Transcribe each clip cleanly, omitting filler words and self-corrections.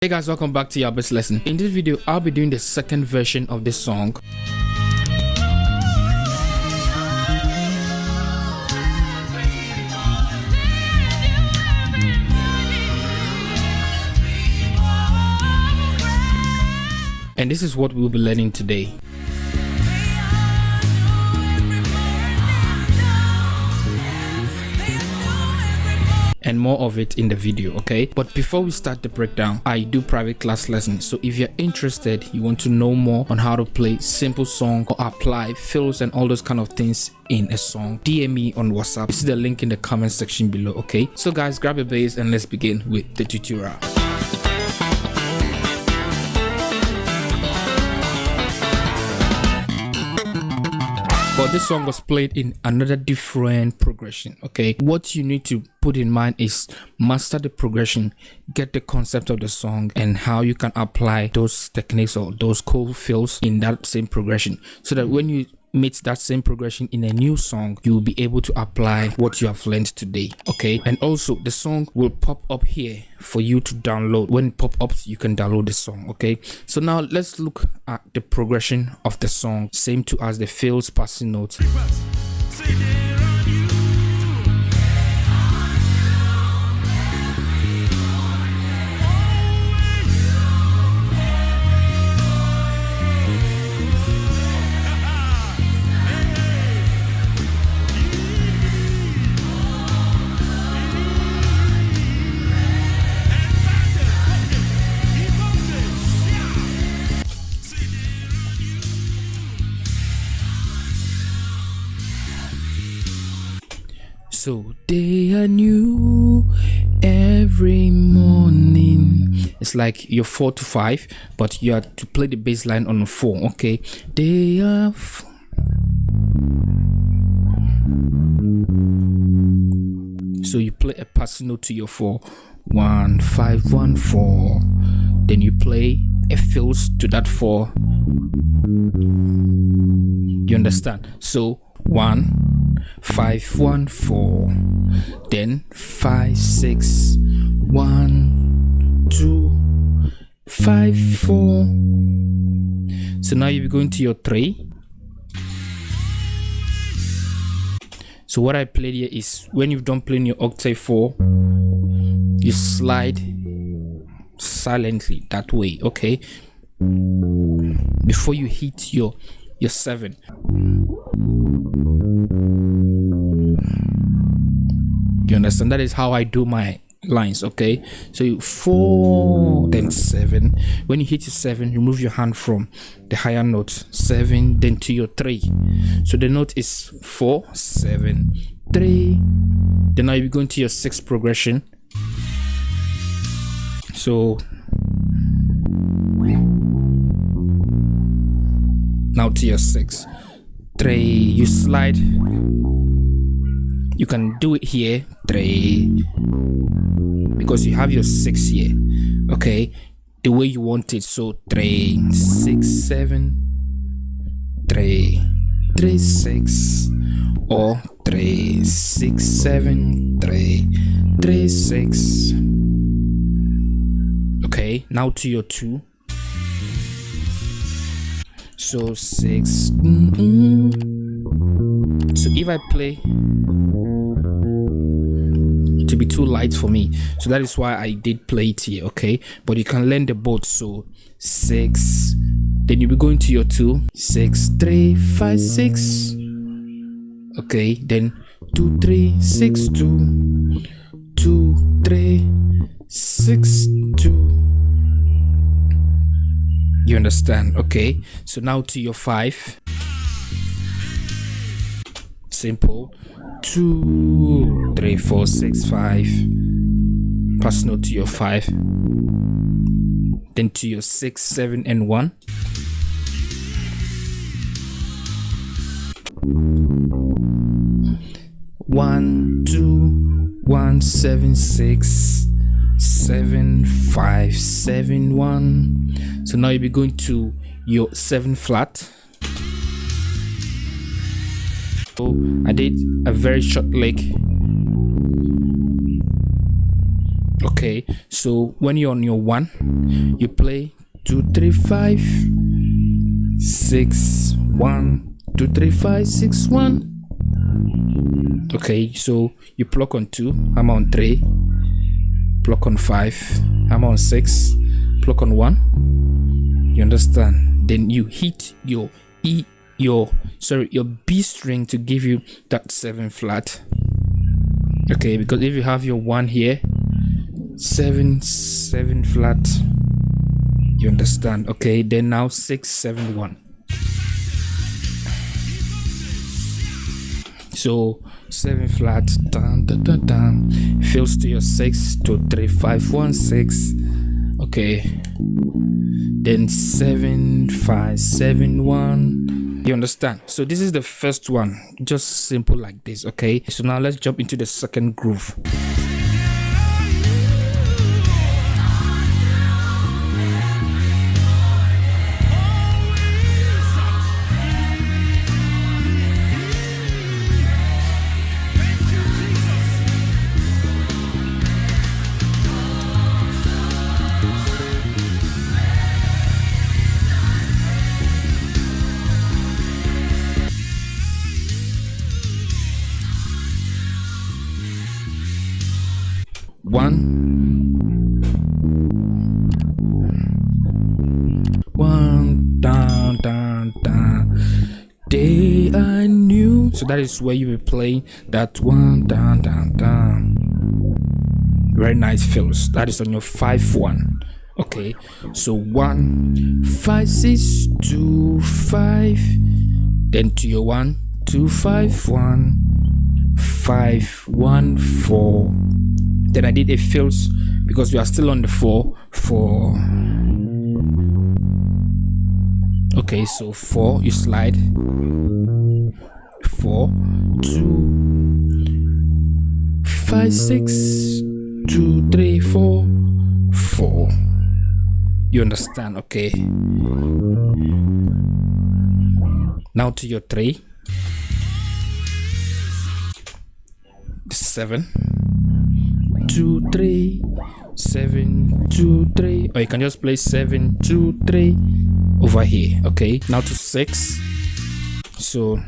Hey guys, welcome back to your best lesson. In this video, I'll be doing the second version of this song. And this is what we'll be learning today. And more of it in the video, okay? But before we start the breakdown, I do private class lessons. So if you're interested, you want to know more on how to play simple song or apply fills and all those kind of things in a song, DM me on WhatsApp. This is the link in the comment section below, okay? So guys, grab a bass and let's begin with the tutorial. But this song was played in another different progression, okay? What you need to put in mind is master the progression, get the concept of the song and how you can apply those techniques or those cool fills in that same progression, so that when you meet that same progression in a new song, you will be able to apply what you have learned today, okay? And also the song will pop up here for you to download. When it pop up, you can download the song, okay? So now let's look at the progression of the song, same to as the fills, passing notes. So they are new every morning. It's like you're 4 to 5, but you have to play the bass line on a 4, okay? They are so you play a passing note to your 4, 1 5 1 4. Then you play a fills to that 4. You understand? So 1 5 1 4, then 5 6 1 2 5 4. So now you'll be going to your 3. So what I played here is when you've done playing your octave 4, you slide silently that way, okay? Before you hit your 7. You understand? That is how I do my lines, okay? So you 4, then 7. When you hit your 7, remove your hand from the higher note, 7, then to your 3. So the note is 4 7 3. Then now you're going to your 6 progression. So now to your 6 3, you slide. You can do it here, 3, because you have your 6 here, okay, the way you want it. So 3 6 7 3 3 6, or 3 6 7 3 3 6. Okay, now to your 2. So 6. So if I play, to be too light for me, so that is why I did play it here, okay? But you can learn the both. So 6, then you'll be going to your 2, 6 3 5 6, okay? Then 2 3 6 2 2 3 6 2. You understand? Okay, so now to your 5. Simple. 2 3 4 6 5. Pass note to your 5. Then to your 6 7 and 1. One 2 1 7 6 7 5 7 1. So now you'll be going to your 7 flat. So I did a very short lick Okay, so when you're on your 1, you play 2 3 5 6 1 2 3 5 6 1. Okay, so you pluck on 2, hammer on 3, pluck on 5, hammer on 6, pluck on 1. You understand? Then you hit your your B string to give you that 7 flat. Okay, because if you have your 1 here, 7 flat. You understand? Okay, then now 6 7 1. So 7 flat, down, down, down, down, fills to your 6 2 3 5 1 6. Okay, then 7 5 7 1. You understand? So this is the first one, just simple like this. Okay, so now let's jump into the second groove. One down down down. Day I knew. So that is where you will play that 1 down down down. Very nice fills. That is on your 5 1. Okay, so 1 5 6 2 5. Then to your 1 2 5 1 5 1 4. Then I did a fills because we are still on the 4. Okay, so 4, you slide 4 2 5 6 2 3 4 4. You understand? Okay, now to your 3 7 2 3 7 2 3, or you can just play 7 2 3 over here. Okay, now to 6. So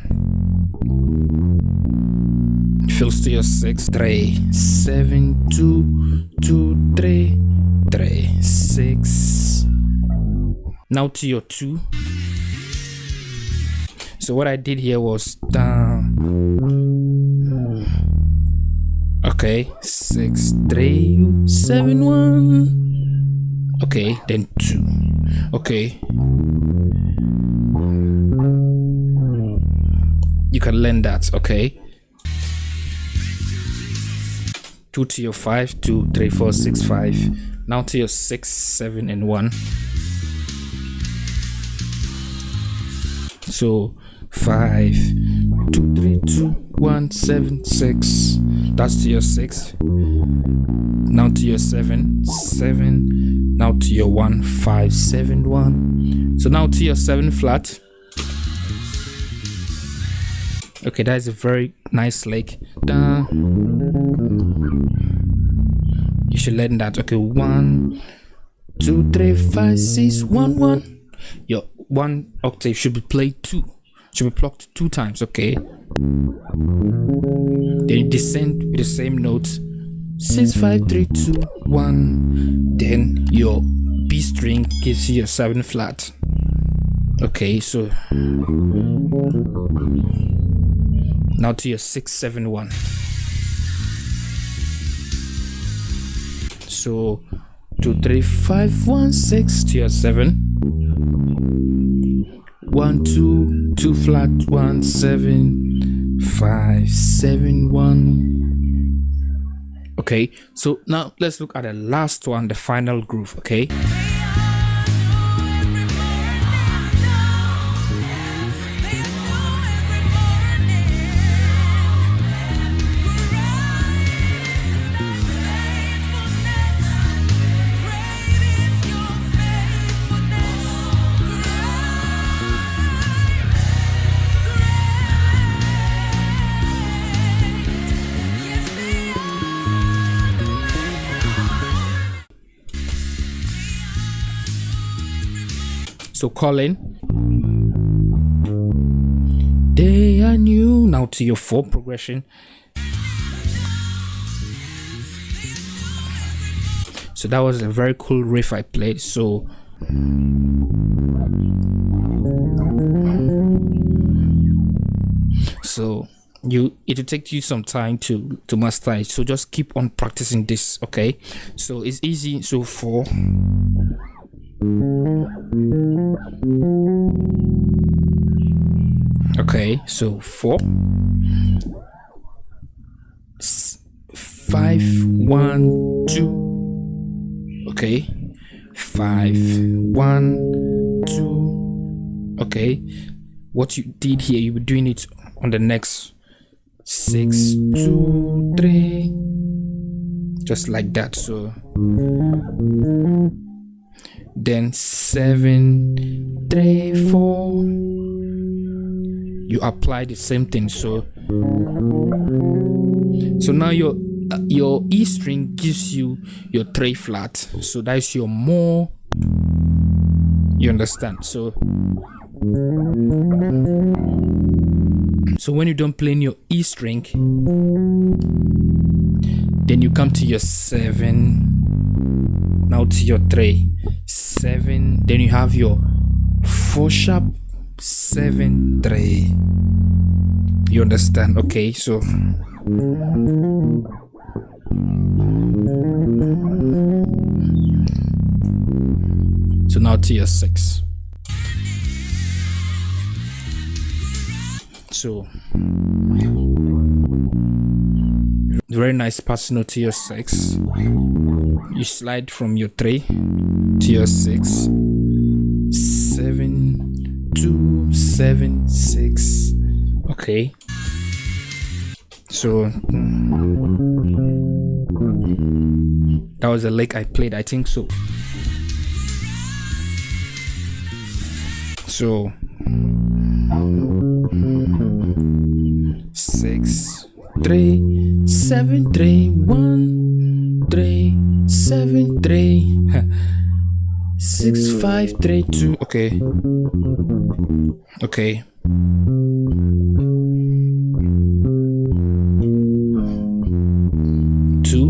fills to your 6 3 7 2 2 3 3 6. Now to your 2. So what I did here was down. Okay, 6 3 7 1. Okay, then 2. Okay, you can learn that. Okay, 2 to your 5 2 3 4 6 5. Now to your 6 7 and 1. So 5 2 3 2 1 7 6. That's to your 6. Now to your 7 7. Now to your 1 5 7 1. So now to your 7 flat. Okay, that is a very nice lick. You should learn that. Okay, 1 2 3 5 6 1 1. Your 1 octave should be played 2. Should be plucked 2 times. Okay, then you descend with the same note. 6 5 3 2 1. Then your B string gives you your 7 flat. Okay, so now to your 6 7 1. So 2 3 5 1 6 to your 7. 1 2 2 flat 1 7 5 7 1. Okay, so now let's look at the last one, the final groove. Okay, so calling. They are new. Now to your 4 progression. So that was a very cool riff I played. So it will take you some time to master it, so just keep on practicing this. Okay, so it's easy. So 4, okay, so 4, 5, 1, 2, okay, 5, 1, 2, okay. What you did here, you were doing it on the next 6, 2, 3, just like that. So then 7, 3, 4, you apply the same thing. So now your E string gives you your 3 flat, so that's your more, you understand. So when you don't play in your E string, then you come to your 7, now to your 3, 7, then you have your 4 sharp, 7, 3. You understand? Okay, so now to your 6. So very nice passing note to your 6. You slide from your 3 to your 6, 7, 2, 7, 6. Okay, so that was a lick I played, I think so. So 6, 3, 7, 3, 1, 3, 7, 3, 6, 5, 3, 2. Okay, okay.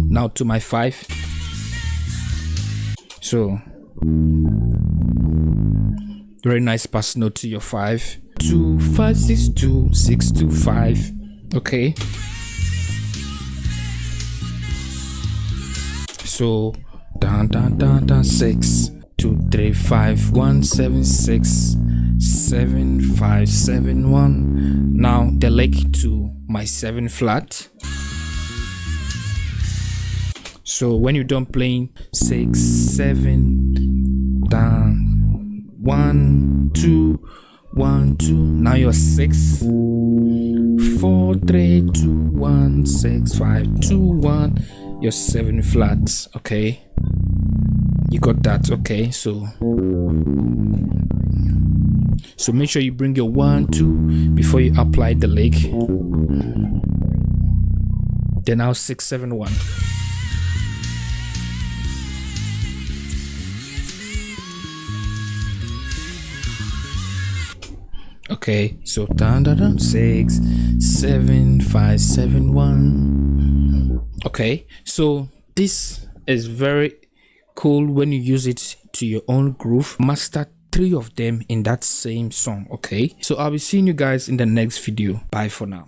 Now to my 5. So very nice pass note to your 5. 2, 5, 6, 2, 6, 2, 5. Okay, so down, 6, 2, 3, 5, 1, 7, 6, 7, 5, 7, 1. Now the lick to my 7 flat. So when you're done playing 6, 7, down, 1, 2, 1, 2. Now you're 6, 4, 3, 2, 1, 6, 5, 2, 1. Your 7 flats. Okay, you got that. Okay, so make sure you bring your 1, 2 before you apply the lick. Then now 6, 7, 1. Okay, so down, 6, 7, 5, 7, 1. Okay, so this is very cool when you use it to your own groove. Master 3 of them in that same song. Okay, so I'll be seeing you guys in the next video. Bye for now.